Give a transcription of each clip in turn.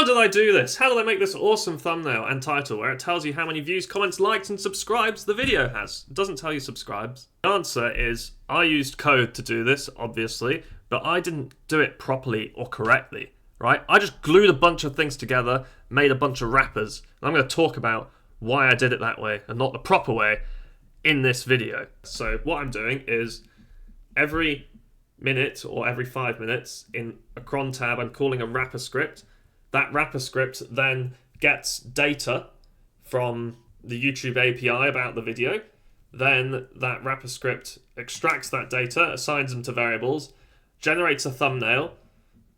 did I do this? How did I make this awesome thumbnail and title where it tells you how many views, comments, likes, and subscribes the video has? It doesn't tell you subscribes. The answer is I used code to do this, obviously, but I didn't do it properly or correctly, right? I just glued a bunch of things together, made a bunch of wrappers, and I'm going to talk about why I did it that way and not the proper way in this video. So what I'm doing is every minute or every 5 minutes in a cron tab, I'm calling a wrapper script. That wrapper script then gets data from the YouTube API about the video. Then that wrapper script extracts that data, assigns them to variables, generates a thumbnail,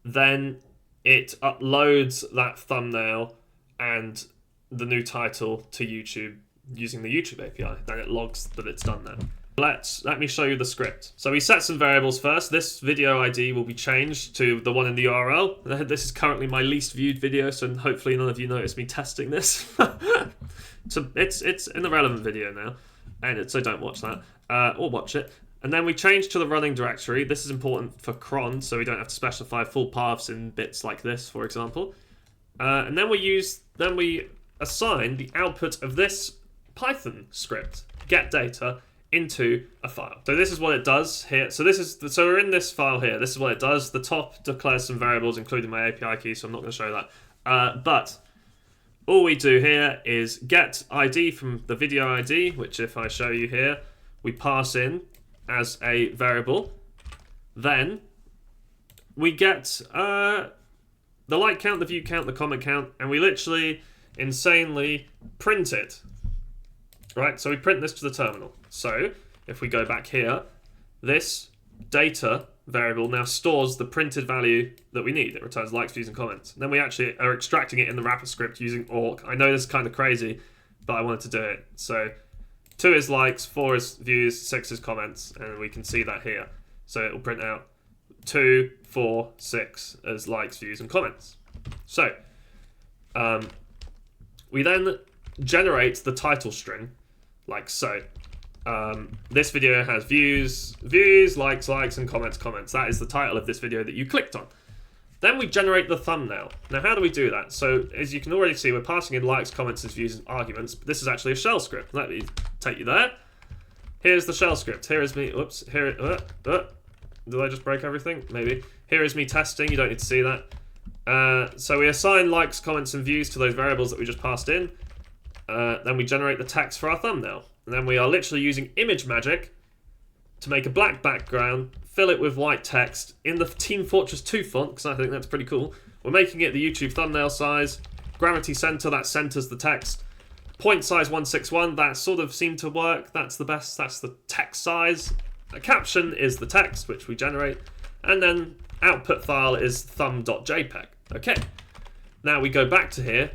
then it uploads that thumbnail and the new title to YouTube using the YouTube API. Then it logs that it's done that. Let me show you the script. So we set some variables first. This video ID will be changed to the one in the URL. This is currently my least viewed video, so hopefully none of you noticed me testing this. So it's an irrelevant video now, and so don't watch that or watch it. And then we change to the running directory. This is important for cron, so we don't have to specify full paths in bits like this, for example. And then we assign the output of this Python script, get data, into a file. So this is what it does here. So we're in this file here. This is what it does. The top declares some variables, including my API key, so I'm not going to show that. But all we do here is get ID from the video ID, which if I show you here, we pass in as a variable. Then we get the like count, the view count, the comment count, and we literally insanely print it. Right, so we print this to the terminal. So if we go back here, this data variable now stores the printed value that we need. It returns likes, views, and comments. And then we actually are extracting it in the wrapper script using awk. I know this is kind of crazy, but I wanted to do it. So 2 is likes, 4 is views, 6 is comments, and we can see that here. So it will print out 2, 4, 6 as likes, views, and comments. So we then generate the title string like so. This video has views, likes, and comments. That is the title of this video that you clicked on. Then we generate the thumbnail. Now, how do we do that? So, as you can already see, we're passing in likes, comments, as views, and arguments. But this is actually a shell script. Let me take you there. Here's the shell script. Here is me. Oops. Here. Did I just break everything? Maybe. Here is me testing. You don't need to see that. So we assign likes, comments, and views to those variables that we just passed in. Then we generate the text for our thumbnail. And then we are literally using ImageMagick to make a black background, fill it with white text in the Team Fortress 2 font, because I think that's pretty cool. We're making it the YouTube thumbnail size. Gravity center, that centers the text. Point size 161, that sort of seemed to work. That's the best, that's the text size. A caption is the text, which we generate. And then output file is thumb.jpg. Okay. Now we go back to here.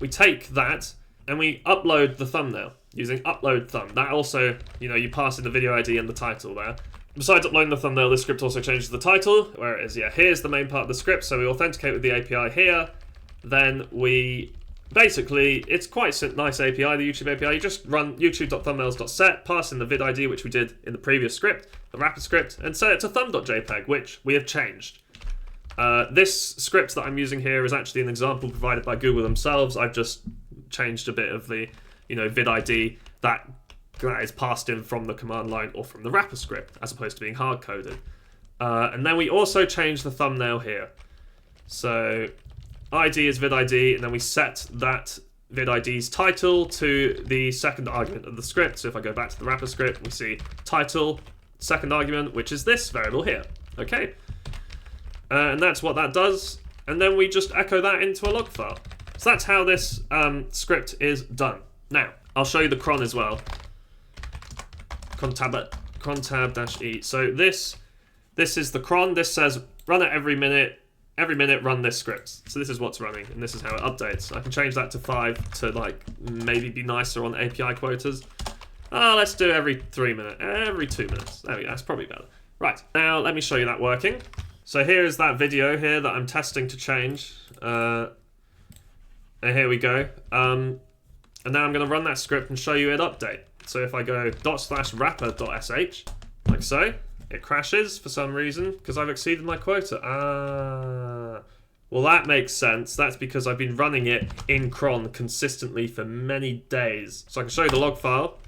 We take that and we upload the thumbnail using upload thumb. That also, you pass in the video ID and the title there. Besides uploading the thumbnail, this script also changes the title, where it is, here's the main part of the script. So we authenticate with the API here. Then we, basically, it's quite a nice API, the YouTube API. You just run youtube.thumbnails.set, pass in the vid ID, which we did in the previous script, the wrapper script, and set it to thumb.jpg, which we have changed. This script that I'm using here is actually an example provided by Google themselves. I've just changed a bit of the, vid ID that is passed in from the command line or from the wrapper script, as opposed to being hard-coded. And then we also change the thumbnail here. So ID is vid ID, and then we set that vid ID's title to the second argument of the script. So if I go back to the wrapper script, we see title, second argument, which is this variable here. Okay. And that's what that does. And then we just echo that into a log file. So that's how this script is done. Now, I'll show you the cron as well. Cron tab-e. So this is the cron. This says run it every minute run this script. So this is what's running, and this is how it updates. I can change that to 5 to maybe be nicer on API quotas. Let's do every 3 minutes, every 2 minutes. There we go, that's probably better. Right, now let me show you that working. So here is that video here that I'm testing to change. And here we go. And now I'm going to run that script and show you it update. So if I go /wrapper.sh, like so, it crashes for some reason because I've exceeded my quota. Well, that makes sense. That's because I've been running it in cron consistently for many days. So I can show you the log file.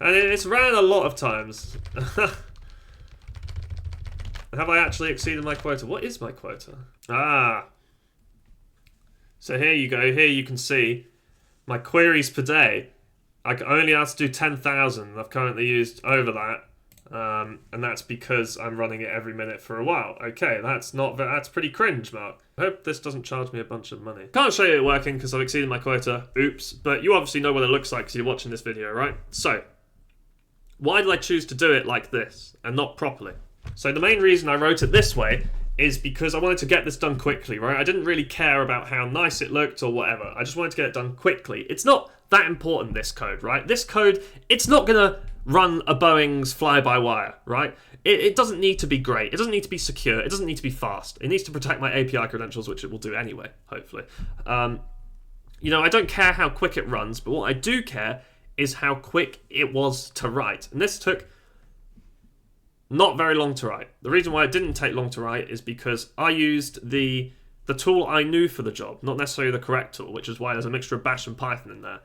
And it's ran a lot of times. Have I actually exceeded my quota? What is my quota? Ah. So here you go. Here you can see my queries per day. I only have to do 10,000. I've currently used over that. And that's because I'm running it every minute for a while. Okay, that's pretty cringe, Mark. I hope this doesn't charge me a bunch of money. Can't show you it working because I've exceeded my quota. Oops. But you obviously know what it looks like because you're watching this video, right? So, why did I choose to do it like this and not properly? So the main reason I wrote it this way is because I wanted to get this done quickly, right? I didn't really care about how nice it looked or whatever. I just wanted to get it done quickly. It's not that important, this code, right? This code, it's not going to run a Boeing's fly-by-wire, right? It doesn't need to be great. It doesn't need to be secure. It doesn't need to be fast. It needs to protect my API credentials, which it will do anyway, hopefully. You know, I don't care how quick it runs, but what I do care is how quick it was to write. And this took not very long to write. The reason why it didn't take long to write is because I used the tool I knew for the job, not necessarily the correct tool, which is why there's a mixture of Bash and Python in there.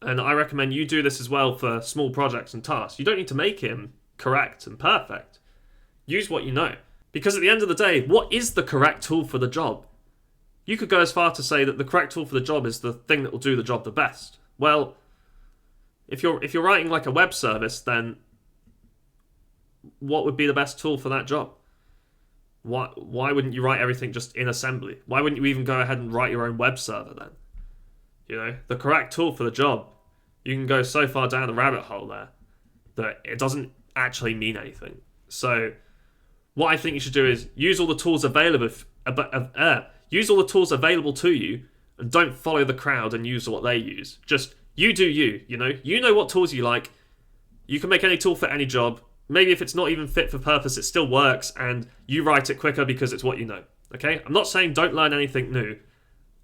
And I recommend you do this as well for small projects and tasks. You don't need to make him correct and perfect. Use what you know. Because at the end of the day, what is the correct tool for the job? You could go as far to say that the correct tool for the job is the thing that will do the job the best. Well, if you're writing like a web service, then what would be the best tool for that job? Why wouldn't you write everything just in assembly? Why wouldn't you even go ahead and write your own web server then? You know, the correct tool for the job, you can go so far down the rabbit hole there that it doesn't actually mean anything. So what I think you should do is use all the tools available use all the tools available to you, and don't follow the crowd and use what they use. Just you do you, you know what tools you like. You can make any tool for any job. Maybe if it's not even fit for purpose, it still works, and you write it quicker because it's what you know. Okay? I'm not saying don't learn anything new.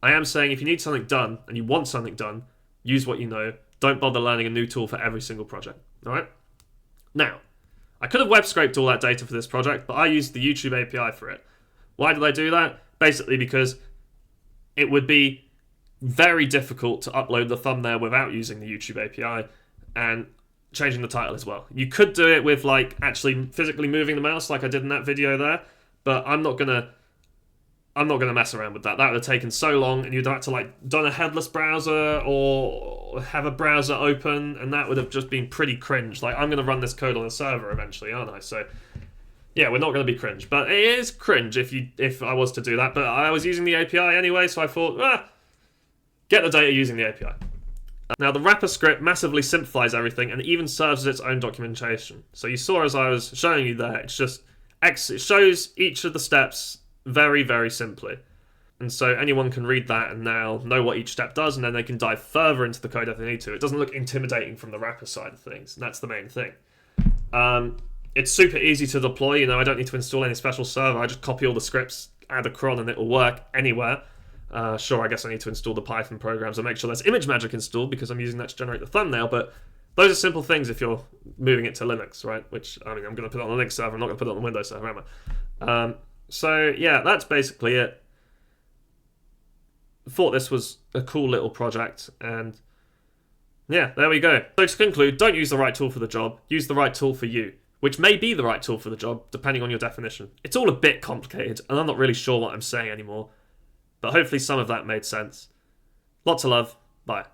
I am saying if you need something done and you want something done, use what you know. Don't bother learning a new tool for every single project. Alright? Now, I could have web scraped all that data for this project, but I used the YouTube API for it. Why did I do that? Basically because it would be very difficult to upload the thumbnail without using the YouTube API and changing the title as well. You could do it with like actually physically moving the mouse like I did in that video there, but I'm not gonna mess around with that. That would have taken so long, and you'd have to like done a headless browser or have a browser open, and that would have just been pretty cringe. Like, I'm gonna run this code on a server eventually, aren't I? So yeah, we're not gonna be cringe, but it is cringe if I was to do that. But I was using the API anyway, so I thought, get the data using the API. Now, the wrapper script massively simplifies everything and even serves as its own documentation. So you saw as I was showing you there, it shows each of the steps very, very simply. And so anyone can read that and now know what each step does, and then they can dive further into the code if they need to. It doesn't look intimidating from the wrapper side of things, and that's the main thing. It's super easy to deploy. I don't need to install any special server. I just copy all the scripts, add a cron, and it will work anywhere. Sure, I guess I need to install the Python programs and make sure there's ImageMagick installed because I'm using that to generate the thumbnail, but those are simple things if you're moving it to Linux, right? Which, I'm going to put it on the Linux server, I'm not going to put it on the Windows server, am I? So, yeah, that's basically it. Thought this was a cool little project, and yeah, there we go. So to conclude, don't use the right tool for the job, use the right tool for you, which may be the right tool for the job, depending on your definition. It's all a bit complicated, and I'm not really sure what I'm saying anymore, but hopefully some of that made sense. Lots of love. Bye.